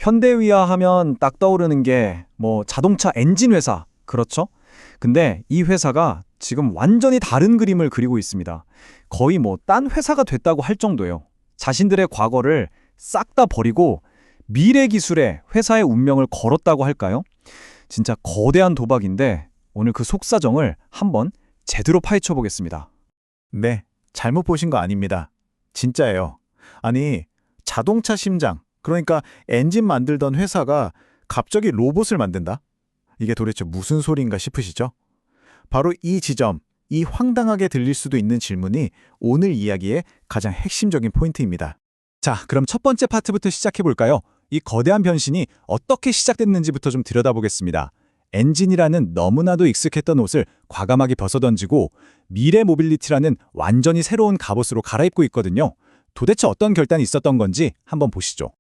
현대위아 하면 딱 떠오르는 게 자동차 엔진 회사, 그렇죠? 근데 이 회사가 지금 완전히 다른 그림을 그리고 있습니다. 거의 딴 회사가 됐다고 할 정도예요. 자신들의 과거를 싹 다 버리고 미래 기술에 회사의 운명을 걸었다고 할까요? 진짜 거대한 도박인데 오늘 그 속사정을 한번 제대로 파헤쳐 보겠습니다. 네, 잘못 보신 거 아닙니다. 진짜예요. 아니, 자동차 심장, 그러니까 엔진 만들던 회사가 갑자기 로봇을 만든다? 이게 도대체 무슨 소리인가 싶으시죠? 바로 이 지점, 이 황당하게 들릴 수도 있는 질문이 오늘 이야기의 가장 핵심적인 포인트입니다. 자, 그럼 첫 번째 파트부터 시작해 볼까요? 이 거대한 변신이 어떻게 시작됐는지부터 좀 들여다보겠습니다. 엔진이라는 너무나도 익숙했던 옷을 과감하게 벗어던지고 미래 모빌리티라는 완전히 새로운 갑옷으로 갈아입고 있거든요. 도대체 어떤 결단이 있었던 건지 한번 보시죠.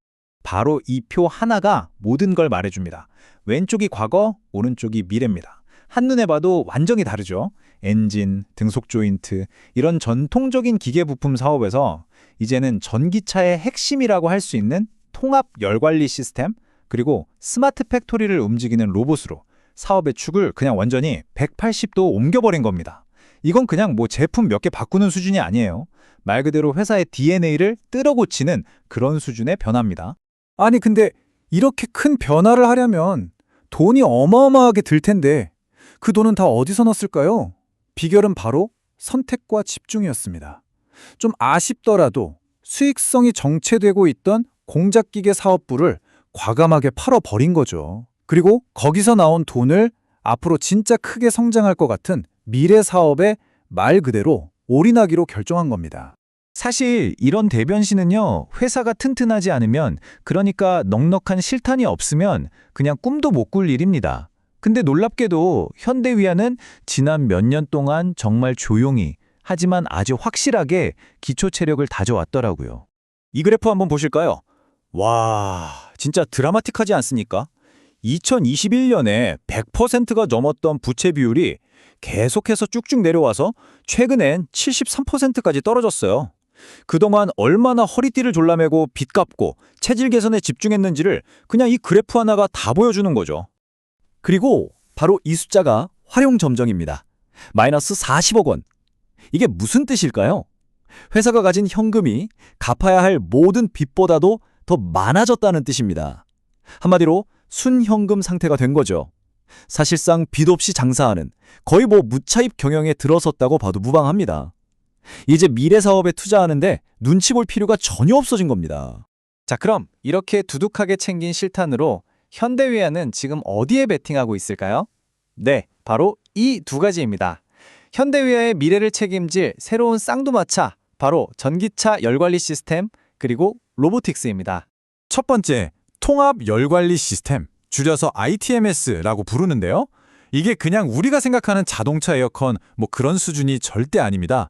바로 이 표 하나가 모든 걸 말해줍니다. 왼쪽이 과거, 오른쪽이 미래입니다. 한눈에 봐도 완전히 다르죠. 엔진, 등속 조인트, 이런 전통적인 기계 부품 사업에서 이제는 전기차의 핵심이라고 할 수 있는 통합 열관리 시스템, 그리고 스마트 팩토리를 움직이는 로봇으로 사업의 축을 그냥 완전히 180도 옮겨버린 겁니다. 이건 그냥 제품 몇 개 바꾸는 수준이 아니에요. 말 그대로 회사의 DNA를 뜯어 고치는 그런 수준의 변화입니다. 아니 근데 이렇게 큰 변화를 하려면 돈이 어마어마하게 들 텐데 그 돈은 다 어디서 났을까요? 비결은 바로 선택과 집중이었습니다. 좀 아쉽더라도 수익성이 정체되고 있던 공작기계 사업부를 과감하게 팔아버린 거죠. 그리고 거기서 나온 돈을 앞으로 진짜 크게 성장할 것 같은 미래 사업에 말 그대로 올인하기로 결정한 겁니다. 사실 이런 대변신은요, 회사가 튼튼하지 않으면, 그러니까 넉넉한 실탄이 없으면 그냥 꿈도 못 꿀 일입니다. 근데 놀랍게도 현대위아는 지난 몇 년 동안 정말 조용히, 하지만 아주 확실하게 기초 체력을 다져왔더라고요. 이 그래프 한번 보실까요? 와, 진짜 드라마틱하지 않습니까? 2021년에 100%가 넘었던 부채 비율이 계속해서 쭉쭉 내려와서 최근엔 73%까지 떨어졌어요. 그동안 얼마나 허리띠를 졸라매고 빚 갚고 체질 개선에 집중했는지를 그냥 이 그래프 하나가 다 보여주는 거죠. 그리고 바로 이 숫자가 활용점정입니다. 마이너스 40억 원. 이게 무슨 뜻일까요? 회사가 가진 현금이 갚아야 할 모든 빚보다도 더 많아졌다는 뜻입니다. 한마디로 순현금 상태가 된 거죠. 사실상 빚 없이 장사하는 거의 무차입 경영에 들어섰다고 봐도 무방합니다. 이제 미래 사업에 투자하는데 눈치 볼 필요가 전혀 없어진 겁니다. 자, 그럼 이렇게 두둑하게 챙긴 실탄으로 현대위아는 지금 어디에 베팅하고 있을까요? 네, 바로 이 두 가지입니다. 현대위아의 미래를 책임질 새로운 쌍두마차, 바로 전기차 열관리 시스템, 그리고 로보틱스입니다. 첫 번째, 통합 열관리 시스템, 줄여서 ITMS라고 부르는데요. 이게 그냥 우리가 생각하는 자동차 에어컨 그런 수준이 절대 아닙니다.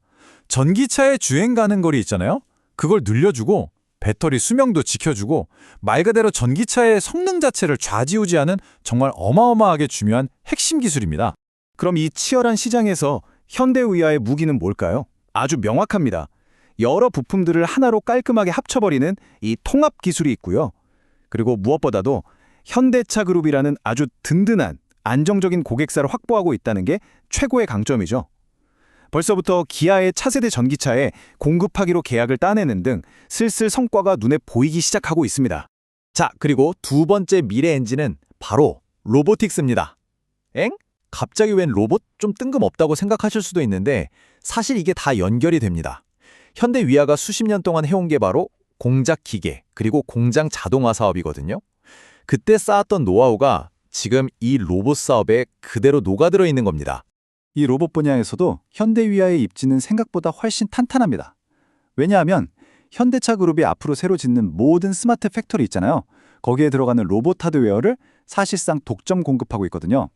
전기차의 주행 가는 거리 있잖아요. 그걸 늘려주고 배터리 수명도 지켜주고 말 그대로 전기차의 성능 자체를 좌지우지하는 정말 어마어마하게 중요한 핵심 기술입니다. 그럼 이 치열한 시장에서 현대위아의 무기는 뭘까요? 아주 명확합니다. 여러 부품들을 하나로 깔끔하게 합쳐버리는 이 통합 기술이 있고요. 그리고 무엇보다도 현대차 그룹이라는 아주 든든한 안정적인 고객사를 확보하고 있다는 게 최고의 강점이죠. 벌써부터 기아의 차세대 전기차에 공급하기로 계약을 따내는 등 슬슬 성과가 눈에 보이기 시작하고 있습니다. 자, 그리고 두 번째 미래 엔진은 바로 로보틱스입니다. 엥? 갑자기 웬 로봇? 좀 뜬금없다고 생각하실 수도 있는데 사실 이게 다 연결이 됩니다. 현대위아가 수십 년 동안 해온 게 바로 공작 기계, 그리고 공장 자동화 사업이거든요. 그때 쌓았던 노하우가 지금 이 로봇 사업에 그대로 녹아들어 있는 겁니다. 이 로봇 분야에서도 현대위아의 입지는 생각보다 훨씬 탄탄합니다. 왜냐하면 현대차 그룹이 앞으로 새로 짓는 모든 스마트 팩토리 있잖아요. 거기에 들어가는 로봇 하드웨어를 사실상 독점 공급하고 있거든요.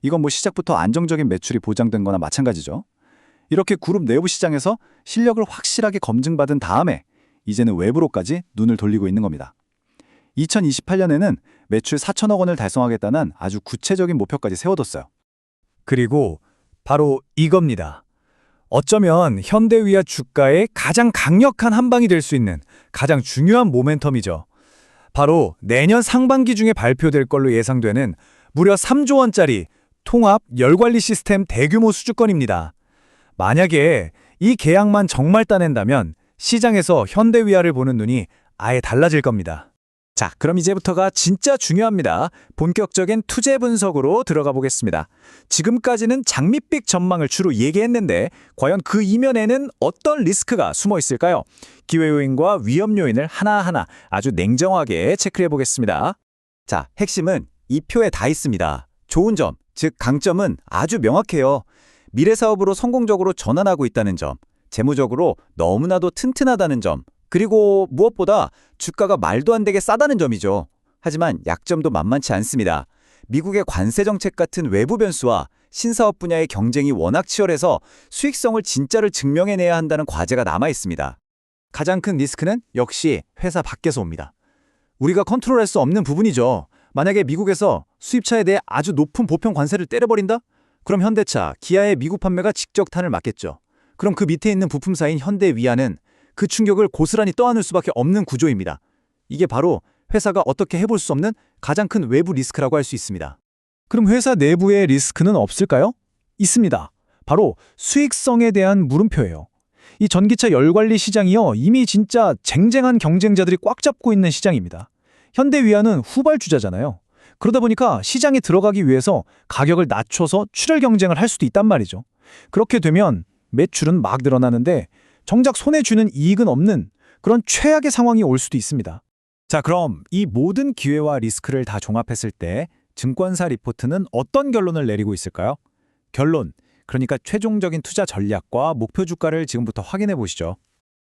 이건 시작부터 안정적인 매출이 보장된 거나 마찬가지죠. 이렇게 그룹 내부 시장에서 실력을 확실하게 검증받은 다음에 이제는 외부로까지 눈을 돌리고 있는 겁니다. 2028년에는 매출 4천억 원을 달성하겠다는 아주 구체적인 목표까지 세워뒀어요. 그리고 바로 이겁니다. 어쩌면 현대위아 주가의 가장 강력한 한방이 될 수 있는 가장 중요한 모멘텀이죠. 바로 내년 상반기 중에 발표될 걸로 예상되는 무려 3조 원짜리 통합 열관리 시스템 대규모 수주건입니다. 만약에 이 계약만 정말 따낸다면 시장에서 현대위아를 보는 눈이 아예 달라질 겁니다. 자, 그럼 이제부터가 진짜 중요합니다. 본격적인 투자 분석으로 들어가 보겠습니다. 지금까지는 장밋빛 전망을 주로 얘기했는데 과연 그 이면에는 어떤 리스크가 숨어 있을까요? 기회 요인과 위험 요인을 하나하나 아주 냉정하게 체크해 보겠습니다. 자, 핵심은 이 표에 다 있습니다. 좋은 점, 즉 강점은 아주 명확해요. 미래 사업으로 성공적으로 전환하고 있다는 점, 재무적으로 너무나도 튼튼하다는 점, 그리고 무엇보다 주가가 말도 안 되게 싸다는 점이죠. 하지만 약점도 만만치 않습니다. 미국의 관세 정책 같은 외부 변수와 신사업 분야의 경쟁이 워낙 치열해서 수익성을 진짜를 증명해내야 한다는 과제가 남아 있습니다. 가장 큰 리스크는 역시 회사 밖에서 옵니다. 우리가 컨트롤할 수 없는 부분이죠. 만약에 미국에서 수입차에 대해 아주 높은 보편 관세를 때려버린다? 그럼 현대차, 기아의 미국 판매가 직격탄을 맞겠죠. 그럼 그 밑에 있는 부품사인 현대위아는 그 충격을 고스란히 떠안을 수밖에 없는 구조입니다. 이게 바로 회사가 어떻게 해볼 수 없는 가장 큰 외부 리스크라고 할 수 있습니다. 그럼 회사 내부의 리스크는 없을까요? 있습니다. 바로 수익성에 대한 물음표예요. 이 전기차 열관리 시장이요, 이미 진짜 쟁쟁한 경쟁자들이 꽉 잡고 있는 시장입니다. 현대위아는 후발주자잖아요. 그러다 보니까 시장에 들어가기 위해서 가격을 낮춰서 출혈 경쟁을 할 수도 있단 말이죠. 그렇게 되면 매출은 막 늘어나는데 정작 손에 쥐는 이익은 없는 그런 최악의 상황이 올 수도 있습니다. 자, 그럼 이 모든 기회와 리스크를 다 종합했을 때 증권사 리포트는 어떤 결론을 내리고 있을까요? 결론, 그러니까 최종적인 투자 전략과 목표 주가를 지금부터 확인해 보시죠.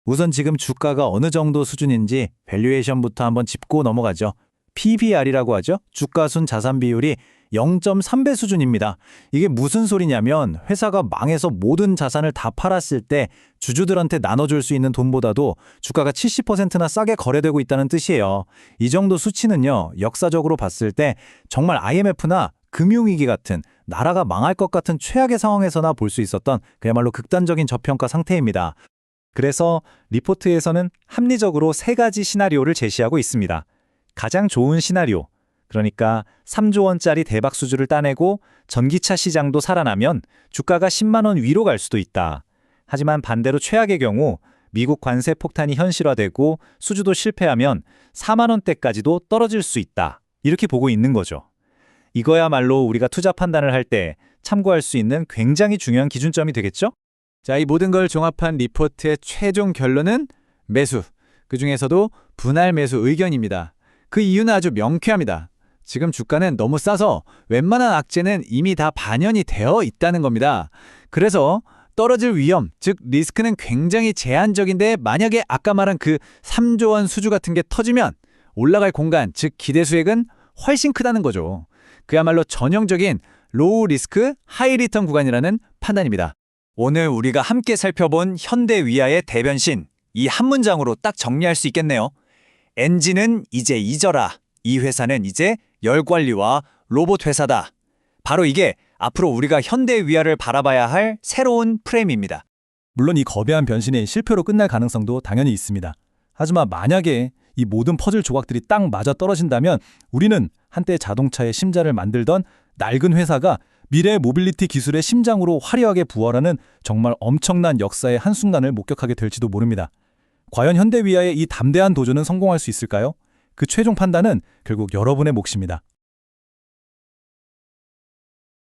우선 지금 주가가 어느 정도 수준인지 밸류에이션부터 한번 짚고 넘어가죠. PBR이라고 하죠. 주가순 자산 비율이 0.3배 수준입니다. 이게 무슨 소리냐면 회사가 망해서 모든 자산을 다 팔았을 때 주주들한테 나눠줄 수 있는 돈보다도 주가가 70%나 싸게 거래되고 있다는 뜻이에요. 이 정도 수치는요, 역사적으로 봤을 때 정말 IMF나 금융위기 같은 나라가 망할 것 같은 최악의 상황에서나 볼 수 있었던 그야말로 극단적인 저평가 상태입니다. 그래서 리포트에서는 합리적으로 3가지 시나리오를 제시하고 있습니다. 가장 좋은 시나리오, 그러니까 3조 원짜리 대박 수주를 따내고 전기차 시장도 살아나면 주가가 10만 원 위로 갈 수도 있다. 하지만 반대로 최악의 경우 미국 관세 폭탄이 현실화되고 수주도 실패하면 4만 원대까지도 떨어질 수 있다. 이렇게 보고 있는 거죠. 이거야말로 우리가 투자 판단을 할 때 참고할 수 있는 굉장히 중요한 기준점이 되겠죠? 자, 이 모든 걸 종합한 리포트의 최종 결론은 매수, 그중에서도 분할 매수 의견입니다. 그 이유는 아주 명쾌합니다. 지금 주가는 너무 싸서 웬만한 악재는 이미 다 반영이 되어 있다는 겁니다. 그래서 떨어질 위험, 즉 리스크는 굉장히 제한적인데 만약에 아까 말한 그 3조 원 수주 같은 게 터지면 올라갈 공간, 즉 기대 수익은 훨씬 크다는 거죠. 그야말로 전형적인 로우 리스크, 하이 리턴 구간이라는 판단입니다. 오늘 우리가 함께 살펴본 현대위아의 대변신, 이 한 문장으로 딱 정리할 수 있겠네요. 엔진은 이제 잊어라. 이 회사는 이제 열관리와 로봇 회사다. 바로 이게 앞으로 우리가 현대위아를 바라봐야 할 새로운 프레임입니다. 물론 이 거대한 변신이 실패로 끝날 가능성도 당연히 있습니다. 하지만 만약에 이 모든 퍼즐 조각들이 딱 맞아 떨어진다면 우리는 한때 자동차의 심장을 만들던 낡은 회사가 미래의 모빌리티 기술의 심장으로 화려하게 부활하는 정말 엄청난 역사의 한순간을 목격하게 될지도 모릅니다. 과연 현대위아의 이 담대한 도전은 성공할 수 있을까요? 그 최종 판단은 결국 여러분의 몫입니다.